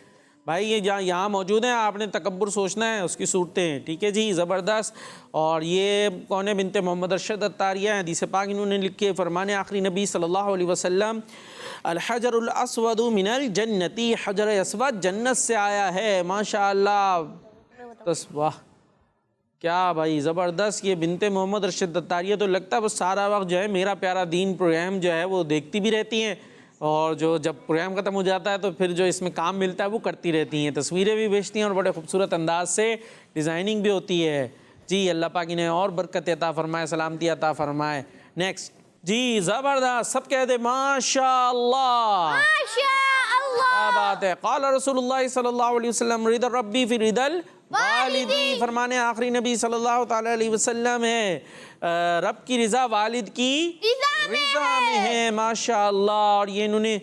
بھائی یہ جہاں یہاں موجود ہیں، آپ نے تکبر سوچنا ہے، اس کی صورتیں، ٹھیک ہے جی، زبردست۔ اور یہ کون ہے؟ بنت محمد ارشد اتاریہ ہیں، حدیث پاک انہوں نے لکھے، فرمان آخری نبی صلی اللہ علیہ وسلم، الحجر الاسود من الجنتی، حجر اسود جنت سے آیا ہے ماشاءاللہ۔ واہ کیا بھائی زبردست، یہ بنت محمد ارشد اتاریہ تو لگتا ہے بس سارا وقت جو ہے میرا پیارا دین پروگرام جو ہے وہ دیکھتی بھی رہتی ہیں، اور جو جب پروگرام ختم ہو جاتا ہے تو پھر جو اس میں کام ملتا ہے وہ کرتی رہتی ہیں، تصویریں بھی بھیجتی ہیں، اور بڑے خوبصورت انداز سے ڈیزائننگ بھی ہوتی ہے جی، اللہ پاک انہیں اور برکت عطا فرمائے، سلامتی عطا فرمائے۔ نیکسٹ جی زبردست، سب کہہ دے ماشاءاللہ، کیا بات ہے۔ قال رسول اللہ صلی اللہ علیہ وسلم، رضا ربی فی رضا الوالدی، فرمانے آخری نبی صلی اللہ تعالی علیہ وسلم ہے، رب کی رضا والد کی رضا میں ہے ماشاءاللہ۔ اور یہ انہوں نے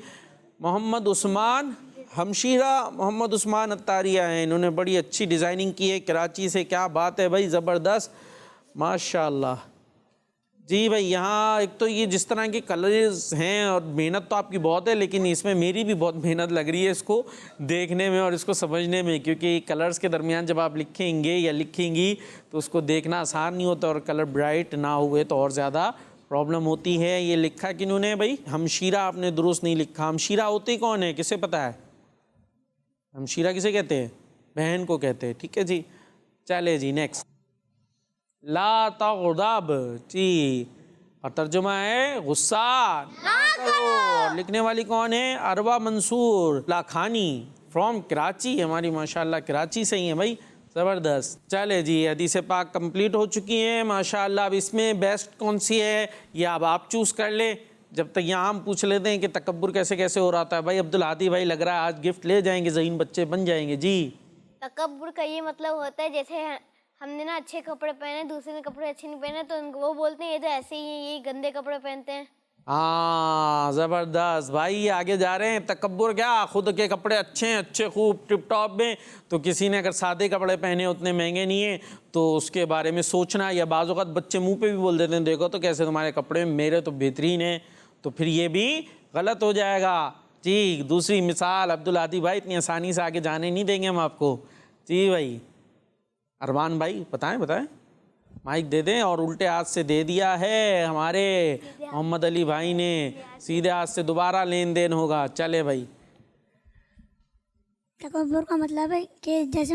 محمد عثمان ہمشیرہ محمد عثمان اتاریہ ہیں، انہوں نے بڑی اچھی ڈیزائننگ کی ہے کراچی سے، کیا بات ہے بھائی، زبردست ماشاءاللہ جی۔ بھائی یہاں ایک تو یہ جس طرح کے کلرز ہیں، اور محنت تو آپ کی بہت ہے، لیکن اس میں میری بھی بہت محنت لگ رہی ہے اس کو دیکھنے میں اور اس کو سمجھنے میں، کیونکہ کلرز کے درمیان جب آپ لکھیں گے یا لکھیں گی تو اس کو دیکھنا آسان نہیں ہوتا، اور کلر برائٹ نہ ہوئے تو اور زیادہ پرابلم ہوتی ہے۔ یہ لکھا کنہوں نے بھائی؟ ہمشیرہ، آپ نے درست نہیں لکھا۔ ہمشیرہ ہوتے کون ہے، کسے پتہ ہے؟ ہمشیرہ کسے کہتے ہیں؟ بہن کو کہتے ہیں، ٹھیک ہے جی۔ چلے جی نیکسٹ، لا تغضب جی، اور ترجمہ ہے غصہ نہ کرو۔ لکھنے والی کون ہے؟ عروہ منصور لاکھانی فرام کراچی، ہماری ماشاءاللہ کراچی سے ہی ہیں بھائی، زبردست۔ چلے جی حدیث پاک کمپلیٹ ہو چکی ہیں ماشاءاللہ۔ اب اس میں بیسٹ کون سی ہے یہ اب آپ چوز کر لیں، جب تک یہاں ہم پوچھ لیتے ہیں کہ تکبر کیسے کیسے ہو رہا تھا۔ بھائی عبدالعادی بھائی لگ رہا ہے آج گفٹ لے جائیں گے، ذہین بچے بن جائیں گے جی۔ تکبر کا یہ مطلب ہوتا ہے جیسے ہم نے نا اچھے کپڑے پہنے، دوسرے نے کپڑے اچھے نہیں پہنے، تو ان کو وہ بولتے ہیں یہ تو ایسے ہی ہیں، یہ گندے کپڑے پہنتے ہیں۔ ہاں زبردست بھائی، یہ آگے جا رہے ہیں۔ تکبر کیا، خود کے کپڑے اچھے ہیں، اچھے خوب ٹپ ٹاپ میں، تو کسی نے اگر سادے کپڑے پہنے اتنے مہنگے نہیں ہیں تو اس کے بارے میں سوچنا، یا بعض اوقات بچے منہ پہ بھی بول دیتے ہیں دیکھو تو کیسے تمہارے کپڑے، میرے تو بہترین ہیں، تو پھر یہ بھی غلط ہو جائے گا جی۔ دوسری مثال عبدالعادی بھائی، اتنی آسانی سے آگے جانے نہیں دیں گے ہم آپ کو جی۔ بھائی ارمان بھائی بتائیں مائک دے دیں، اور الٹے ہاتھ سے دے دیا ہے ہمارے محمد علی بھائی نے، سیدھے ہاتھ سے دوبارہ لین دین ہوگا۔ چلے بھائی تکبر کا مطلب ہے کہ جیسے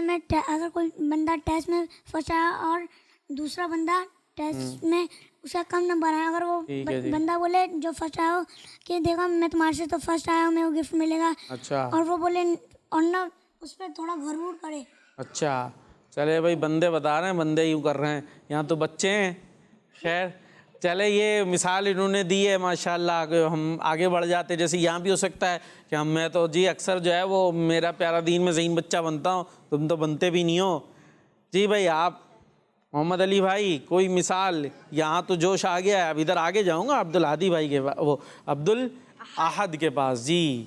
میں اگر کوئی بندہ ٹیسٹ میں فرسٹ آیا اور دوسرا بندہ ٹیسٹ میں اس کا کم نمبر آیا، اگر وہ بندہ بولے جو فرسٹ آیا ہو کہ دیکھا میں تمہارے سے تو فرسٹ آیا ہوں، میں وہ گفٹ ملے گا، اچھا اور وہ بولے اور نہ اس پہ تھوڑا غرور کرے. اچھا چلے بھائی، بندے بتا رہے ہیں، بندے یوں کر رہے ہیں، یہاں تو بچے ہیں. خیر چلے، یہ مثال انہوں نے دی ہے ماشاءاللہ کہ ہم آگے بڑھ جاتے. جیسے یہاں بھی ہو سکتا ہے کہ میں تو جی اکثر جو ہے وہ میرا پیارا دین میں ذہین بچہ بنتا ہوں، تم تو بنتے بھی نہیں ہو. جی بھائی آپ محمد علی بھائی کوئی مثال؟ یہاں تو جوش آ گیا ہے. اب ادھر آگے جاؤں گا عبدالہادی بھائی کے وہ عبد الاحد کے پاس. جی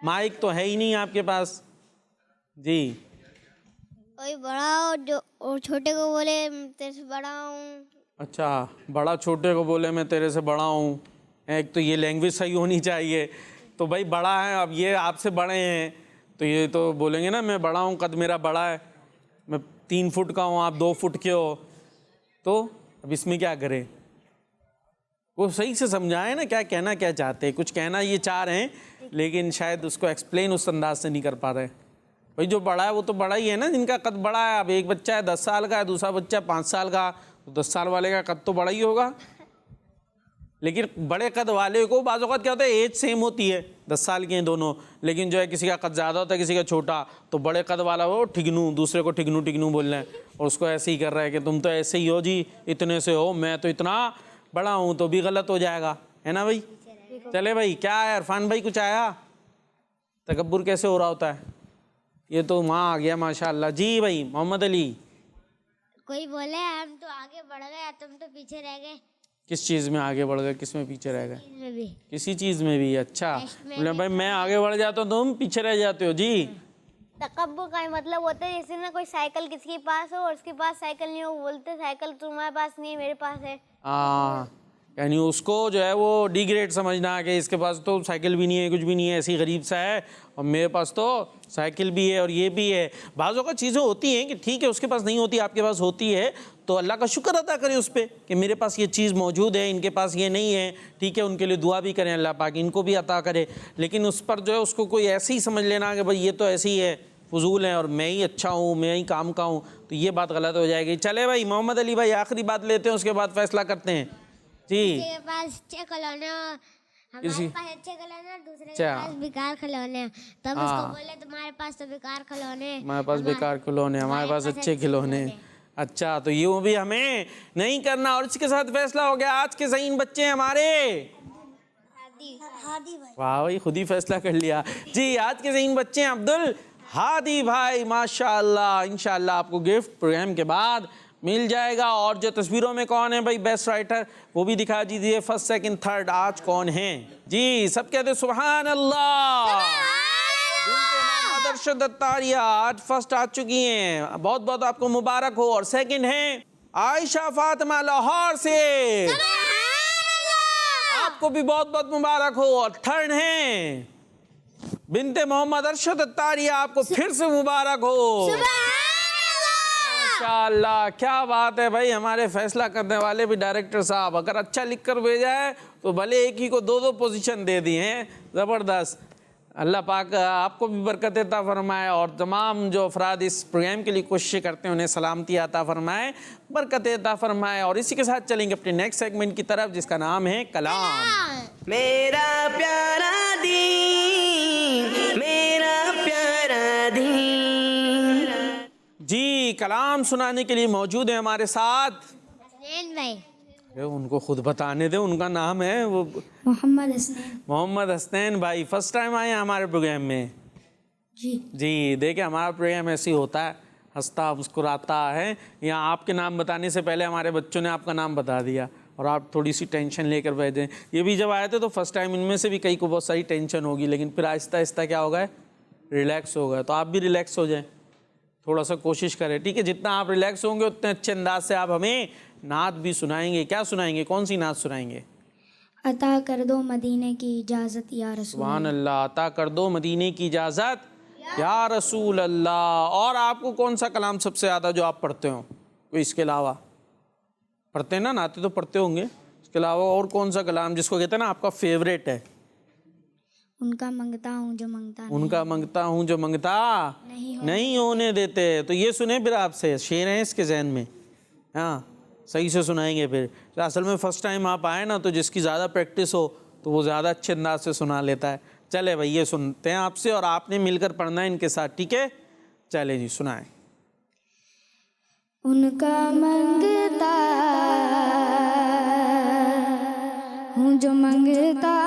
مائک تو ہے ہی نہیں آپ کے پاس. جی کوئی بڑا ہو جو اور چھوٹے کو بولے تیرے سے بڑا ہوں. اچھا، بڑا چھوٹے کو بولے میں تیرے سے بڑا ہوں. ایک تو یہ لینگویج صحیح ہونی چاہیے. تو بھائی بڑا ہے، اب یہ آپ سے بڑے ہیں تو یہ تو بولیں گے نا میں بڑا ہوں، قد میرا بڑا ہے، میں 3 فٹ کا ہوں، آپ 2 فٹ کے ہو. تو اب اس میں کیا کریں؟ وہ صحیح سے سمجھائیں نا کیا کہنا کیا چاہتے ہیں. کچھ کہنا یہ چاہ رہے ہیں لیکن شاید اس کو ایکسپلین اس انداز سے نہیں کر پا رہے. بھائی جو بڑا ہے وہ تو بڑا ہی ہے نا، جن کا قد بڑا ہے. اب ایک بچہ ہے 10 سال کا ہے، دوسرا بچہ 5 سال کا، تو 10 سال والے کا قد تو بڑا ہی ہوگا. لیکن بڑے قد والے کو بعض اوقات کیا ہوتا ہے ایج سیم ہوتی ہے، 10 سال کے ہیں دونوں، لیکن جو ہے کسی کا قد زیادہ ہوتا ہے کسی کا چھوٹا، تو بڑے قد والا وہ ٹھگنو دوسرے کو ٹھگنو بول رہے ہیں اور اس کو ایسے ہی کر رہا ہے کہ تم تو ایسے ہی ہو جی، اتنے سے ہو، میں تو اتنا بڑا ہوں، تو بھی غلط ہو جائے گا، ہے نا بھائی. چلے بھائی کیا ہے عرفان بھائی کچھ آیا؟ تکبر کیسے ہو رہا ہوتا ہے؟ یہ تو وہاں آ گیا ماشاء اللہ. جی بھائی محمد علی. کوئی بولے ہم تو آگے بڑھ گئے تم تو پیچھے رہ گئے. کس چیز میں آگے بڑھ گئے، کس میں پیچھے رہ گئے؟ اس میں بھی کسی چیز میں بھی. اچھا ٹیسٹ میں بولے بھائی میں آگے بڑھ جاتا ہوں تم پیچھے رہ جاتے ہو. جی تکبر کا مطلب ہوتا ہے جیسے نا کوئی سائیکل کسی کے پاس ہو اور اس کے پاس سائیکل نہیں ہو، بولتے سائیکل تمہارے پاس نہیں ہے میرے پاس ہے. ہاں، یعنی اس کو جو ہے وہ ڈی گریڈ سمجھنا کہ اس کے پاس تو سائیکل بھی نہیں ہے، کچھ بھی نہیں ہے، ایسی غریب سا ہے، اور میرے پاس تو سائیکل بھی ہے اور یہ بھی ہے. بعض اوقات چیزیں ہوتی ہیں کہ ٹھیک ہے اس کے پاس نہیں ہوتی، آپ کے پاس ہوتی ہے، تو اللہ کا شکر ادا کریں اس پہ کہ میرے پاس یہ چیز موجود ہے، ان کے پاس یہ نہیں ہے. ٹھیک ہے، ان کے لیے دعا بھی کریں اللہ پاک ان کو بھی عطا کرے. لیکن اس پر جو ہے اس کو کوئی ایسے ہی سمجھ لینا کہ بھائی یہ تو ایسے ہی ہے، فضول ہے، اور میں ہی اچھا ہوں، میں ہی کام کا ہوں، تو یہ بات غلط ہو جائے گی. چلے بھائی محمد علی بھائی آخری بات لیتے ہیں، اس کے بعد فیصلہ کرتے ہیں. جی کسی کے پاس اچھے کھلونے ہو، ہمارے پاس اچھے کھلونے ہیں، دوسرے کے پاس بیکار کھلونے ہیں، تو ہم اس کو بولے تمہارے پاس تو بیکار کھلونے ہیں، ہمارے پاس بیکار کھلونے، ہمارے پاس اچھے کھلونے. اچھا تو یوں بھی ہمیں نہیں کرنا. اور اس کے ساتھ فیصلہ ہو گیا. آج کے ذہین بچے ہمارے واہ بھائی خود ہی فیصلہ کر لیا. جی آج کے ذہین بچے ہیں عبدالہادی بھائی ماشاء اللہ. انشاءاللہ آپ کو گفٹ پروگرام کے بعد مل جائے گا. اور جو تصویروں میں کون ہے بھائی بیسٹ رائٹر وہ بھی دکھا دیجیے، فرسٹ سیکنڈ تھرڈ آج کون ہیں. جی سب کہتے ہیں سبحان اللہ. بنت ارشد اتاریہ آج فرسٹ آ چکی ہیں، بہت بہت آپ کو مبارک ہو. اور سیکنڈ ہیں عائشہ فاطمہ لاہور سے، آپ کو بھی بہت بہت مبارک ہو. اور تھرڈ ہیں بنت محمد ارشد اتاریہ، آپ کو پھر سے مبارک ہو. ماشاءاللہ کیا بات ہے بھائی. ہمارے فیصلہ کرنے والے بھی ڈائریکٹر صاحب اگر اچھا لکھ کر بھیجا ہے تو بھلے ایک ہی کو 2 پوزیشن دے دی ہیں. زبردست. اللہ پاک آپ کو بھی برکت عطا فرمائے اور تمام جو افراد اس پروگرام کے لیے کوشش کرتے ہیں انہیں سلامتی عطا فرمائے، برکت عطا فرمائے. اور اسی کے ساتھ چلیں گے اپنے نیکسٹ سیگمنٹ کی طرف جس کا نام ہے کلام. میرا پیارا دین، میرا پیارا دین. جی کلام سنانے کے لیے موجود ہیں ہمارے ساتھ حسنین بھائی. ان کو خود بتانے دیں، ان کا نام ہے وہ محمد حسنین بھائی. فرسٹ ٹائم آئے ہیں ہمارے پروگرام میں. جی دیکھیں ہمارا پروگرام ایسے ہی ہوتا ہے، ہنستا مسکراتا ہے. یہاں آپ کے نام بتانے سے پہلے ہمارے بچوں نے آپ کا نام بتا دیا اور آپ تھوڑی سی ٹینشن لے کر بیٹھے. یہ بھی جب آئے تھے تو فرسٹ ٹائم ان میں سے بھی کئی کو بہت ساری ٹینشن ہوگی، لیکن پھر آہستہ آہستہ کیا ہوگا ریلیکس ہو گئے. تو آپ بھی ریلیکس ہو جائیں، تھوڑا سا کوشش کریں. ٹھیک ہے، جتنا آپ ریلیکس ہوں گے اتنے اچھے انداز سے آپ ہمیں نعت بھی سنائیں گے. کیا سنائیں گے، کون سی نعت سنائیں گے؟ عطا کر دو مدینے کی اجازت یا رسول سبحان اللہ. عطا کر دو مدینے کی اجازت یا رسول اللہ. اور آپ کو کون سا کلام سب سے زیادہ جو آپ پڑھتے ہوں، کوئی اس کے علاوہ پڑھتے ہیں نا، نعتیں تو پڑھتے ہوں گے، اس کے علاوہ اور کون سا کلام جس کو کہتے ہیں نا آپ کا فیوریٹ ہے؟ ان کا منگتا ہوں جو منگتا ان کا منگتا ہوں جو منگتا نہیں ہونے دیتے. تو یہ سنیں پھر آپ سے شعر ہیں اس کے ذہن میں, ہاں صحیح سے سنائیں گے پھر. اصل میں فرسٹ ٹائم آپ آئے نا, تو جس کی زیادہ پریکٹس ہو تو وہ زیادہ اچھے انداز سے سنا لیتا ہے. چلے بھائی یہ سنتے ہیں آپ سے, اور آپ نے مل کر پڑھنا ہے ان کے ساتھ, ٹھیک ہے؟ چلے جی سنائیں. ان کا منگتا ہوں جو منگتا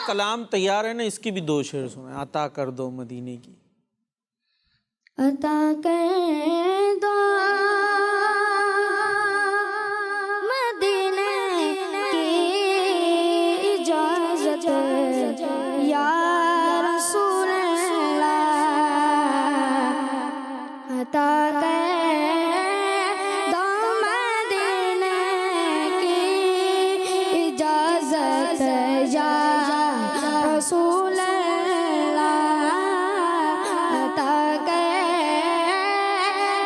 کلام تیار ہے نا، اس کی بھی 2 شعر سنیں. عطا کر دو مدینے کی. عطا کر دو مدینے کی اجازت یا رسول اللہ. عطا کر دو مدینے کی اجازت یا رسول اللہ. عطا کر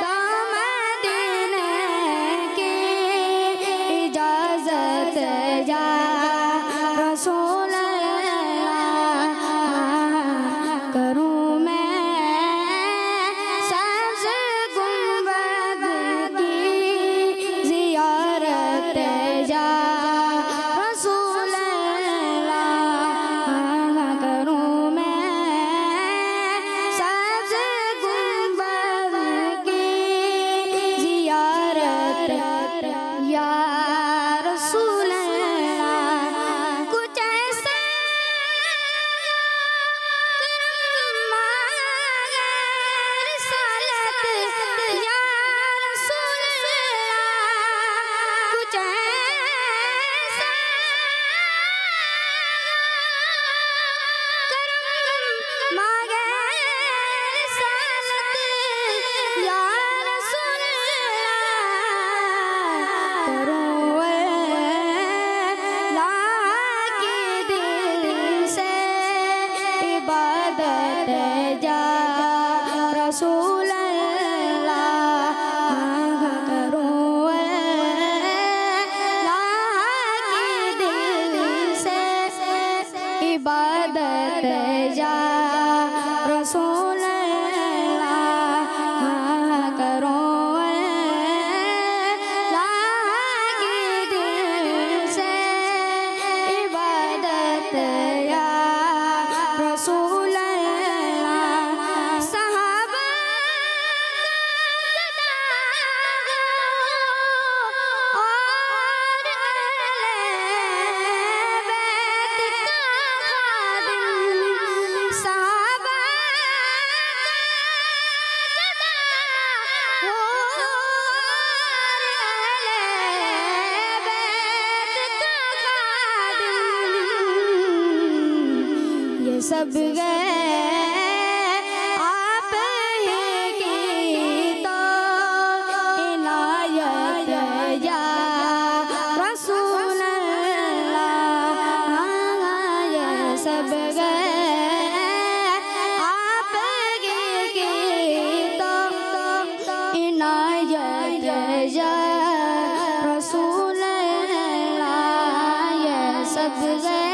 دو مدینے کی اجازت یا رسول اللہ. کروں میں سبز گنبد کی زیارت یا رسول اللہ. کروں میں سبز گنبد کی زیارت یا رسول اللہ. کچھ ایسا کرم مانگے رسالت یا رسول اللہ. کچھ ایسا کرم مانگے رسالت یا رسول اللہ. کروں اللہ کی دل سے عبادت یا رسول اللہ. کروں اللہ کی دل سے عبادت یا رسول اللہ. کروں اللہ کی دل سے عبادت یا رسول اللہ. صحابہ اور بیت کا خادم. صحابہ یہ سب گئے آپ ہی کی تو عنایت یا رسول اللہ. یہ سب گئے آپ ہی کی تو عنایت یا رسول اللہ. یہ سب گئے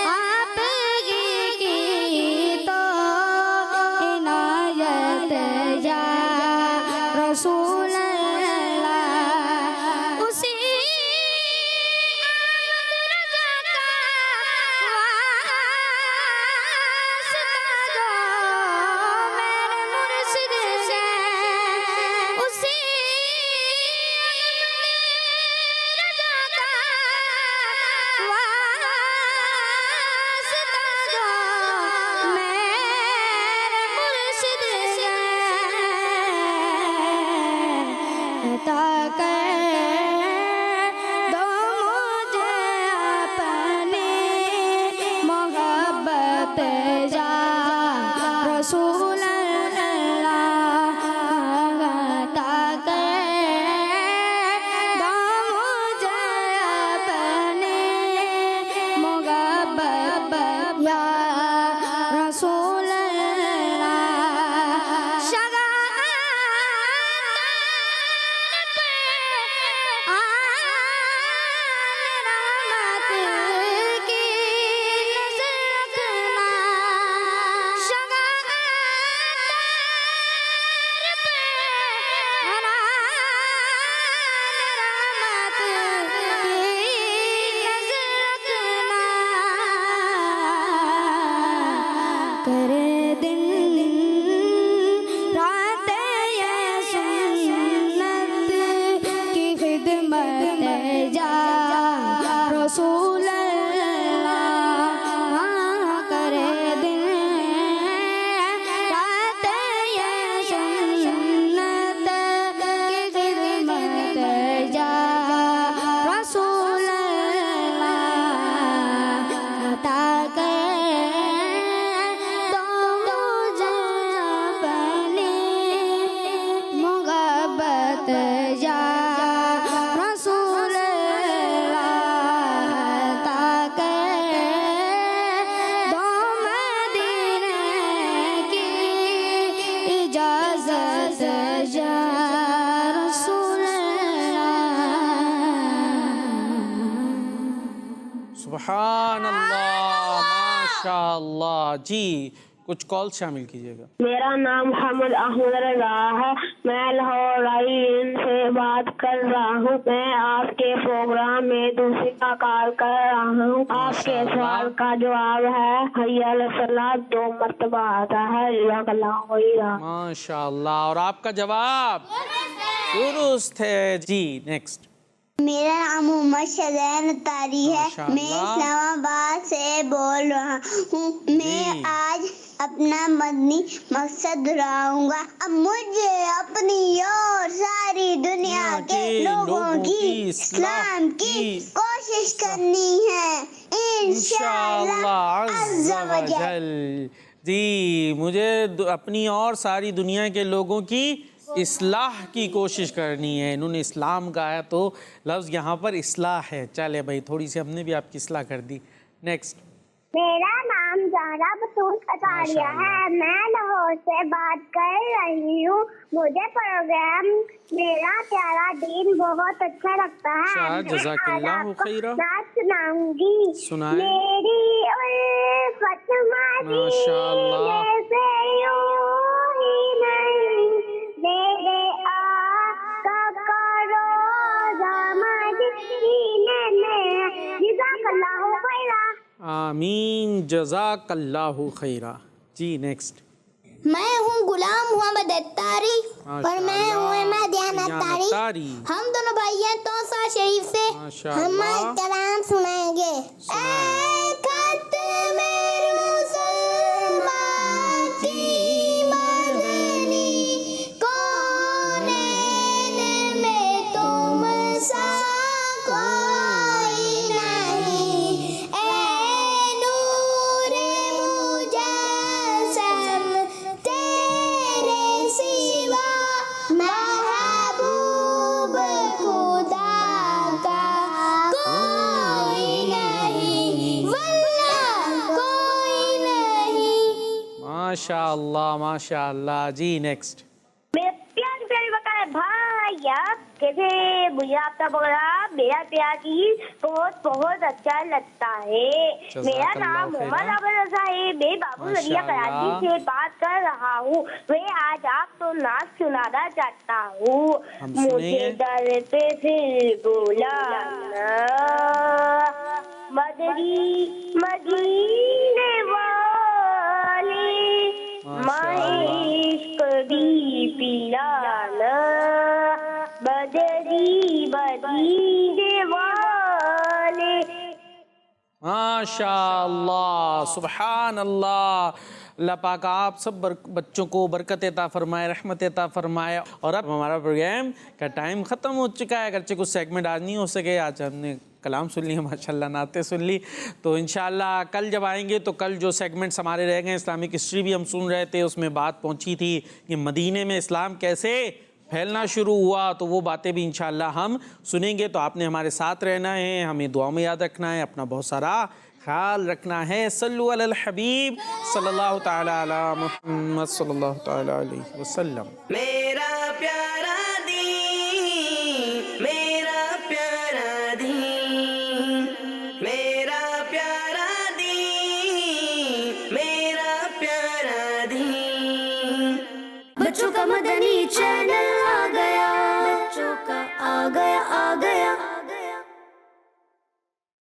آپ کی تو عنایت یا رسول اللہ. اسی آمد رضا کا واسطہ جو میرے مرشد سے. اسی رضا کا واسطہ جو میرے مرشد سے. عطا کر دو مجھے اپنی محبت یا رسول اللہ. عطا کر دو مجھے اپنی محبت یا رسول اللہ. رحمت کی نظر رکھنا. رحمت کی نظر رکھنا. کرے دن رات یہ سنت کی خدمت جا رسول اللہ. کہ تو مجھے اپنی محبت یا رسول اللہ تاکہ دو مدینے کی اجازت یا رسول اللہ. سبحان اللہ، ماشاء اللہ. جی کچھ کال شامل کیجیے گا. میرا نام محمد احمد رضا ہے. میں لاہور سے بات کر رہا ہوں. میں آپ کے پروگرام میں دوسری کا کال کر رہا ہوں. آپ کے سوال کا جواب ہے حی علی الصلاۃ 2 مرتبہ آتا ہے. جزاک اللہ خیرا. ماشاء اللہ. اور آپ کا جواب درست ہے. جی نیکسٹ. میرا نام محمد شذین اتاری ہے. ماشاء میں اللہ. اسلام آباد سے بول رہا ہوں. میں آج اپنا مدنی مقصد دہراؤں گا. اب مجھے اپنی اور ساری دنیا کے لوگوں کی اسلام کی کوشش کرنی ہے انشاءاللہ عز و جل. جی مجھے اپنی اور ساری دنیا کے لوگوں کی اصلاح کی کوشش کرنی ہے. انہوں نے اسلام کہا ہے تو لفظ یہاں پر اصلاح ہے. چلے بھائی تھوڑی سی ہم نے بھی آپ کی اصلاح کر دی. نیکسٹ. میرا نام زہرا بطول کٹاریہ ہے. میں لاہور سے بات کر رہی ہوں. مجھے پروگرام میرا پیارا دین بہت اچھا لگتا ہے. جزاک اللہ خیرا. میں سناؤں گی. سنائیں. میری الفت ماشاء اللہ. جیسے یوں ہی نہیں میرے آقا کا روزہ مدینے میں. جزاک اللہ خیرا. آمین. جزاک اللہ خیرا. جی نیکسٹ. میں ہوں غلام محمد اتاری اور میں ہوں دیانت اتاری. ہم دونوں بھائی ہیں توسا شریف سے. ہم کلام سنائیں گے. اے خط میرے مسلمان کی مدنی کونین میں تم سا کوئی نہیں. اے نور مجسم تیرے سوا محبوب خدا کا کوئی نہیں واللہ کوئی نہیں. ماشاء اللہ ماشاء اللہ. جی نیکسٹ. میرے پیاری پیاری بکائے بھائی آپ کیسے؟ مجھے آپ کا پروگرام میرا پیار کی بہت بہت اچھا لگتا ہے. میرا نام محمد عبد رضا ہے. میں بابو ذریعہ کراچی سے بات کر رہا ہوں. میں آج آپ کو نعت سنانا چاہتا ہوں. مجھے در پہ پھر بلانا مدینے والے عشق بھی پلانا مدینے والے. ماشاء اللہ سبحان اللہ. اللہ پاک آپ سب بچوں کو برکت عطا فرمائے، رحمت عطا فرمائے. اور اب ہمارا پروگرام کا ٹائم ختم ہو چکا ہے. اگرچہ کچھ سیگمنٹ آج نہیں ہو سکے. آج ہم نے کلام سن لی ماشاءاللہ، نعتیں سن لی. تو انشاءاللہ کل جب آئیں گے تو کل جو سیگمنٹس ہمارے رہ گئے، اسلامک ہسٹری بھی ہم سن رہے تھے، اس میں بات پہنچی تھی کہ مدینے میں اسلام کیسے پھیلنا شروع ہوا، تو وہ باتیں بھی انشاءاللہ ہم سنیں گے. تو آپ نے ہمارے ساتھ رہنا ہے، ہمیں دعا میں یاد رکھنا ہے، اپنا بہت سارا خیال رکھنا ہے. صلو علی الحبیب صلی اللہ تعالی علی محمد صلی اللہ تعالی علیہ وسلم. میرا پیارا دین، میرا پیارا دین، میرا پیارا دین، میرا پیارا دین. بچوں کا مدنی چینل